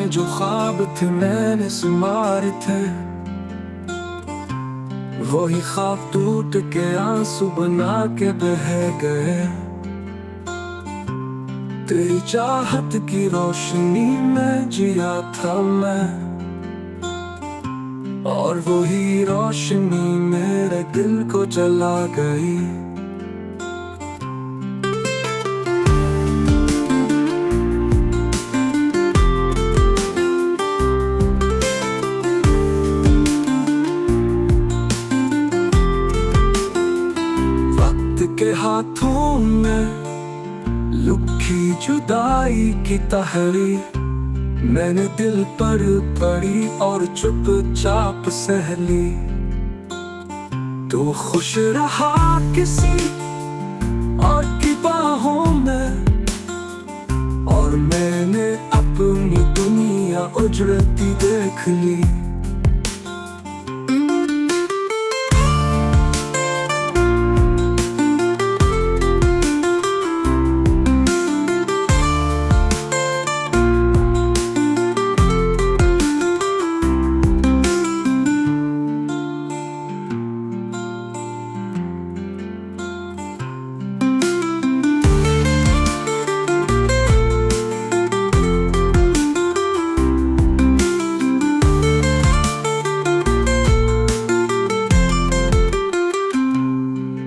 में जो ख्वाब थे मैंने सुमारे थे, वही ख्वाब टूट के आंसू बना के बह गए। तेरी चाहत की रोशनी में जिया था मैं, और वही रोशनी मेरे दिल को जला गई। के हाथों में लुकी जुदाई की तहरीर मैंने दिल पर पड़ी और चुपचाप सह ली। तू खुश रहा किसी और की बाहों में, और मैंने अपनी दुनिया उजड़ती देख ली।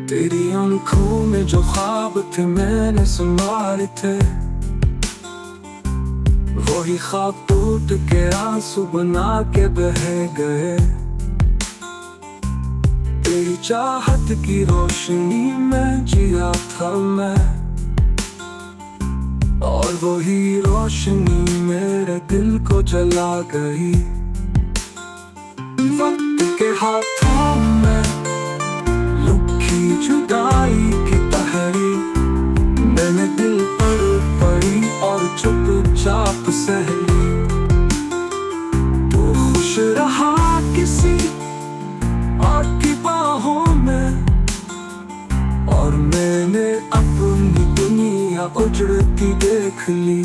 तेरी आंखों में जो ख्वाब थे मैंने सुमारे थे, वही ख्वाब टूट के आंसू बना के बह गए। तेरी चाहत की रोशनी में जिया था मैं, और वही रोशनी मेरे दिल को जला गई। वक्त के हाथों में जुदाई की तहरीर मैंने दिल पर पड़ी और चुपचाप सह ली। तू खुश रहा किसी और की बाहों में, और मैंने अपनी दुनिया उजड़ती देख ली।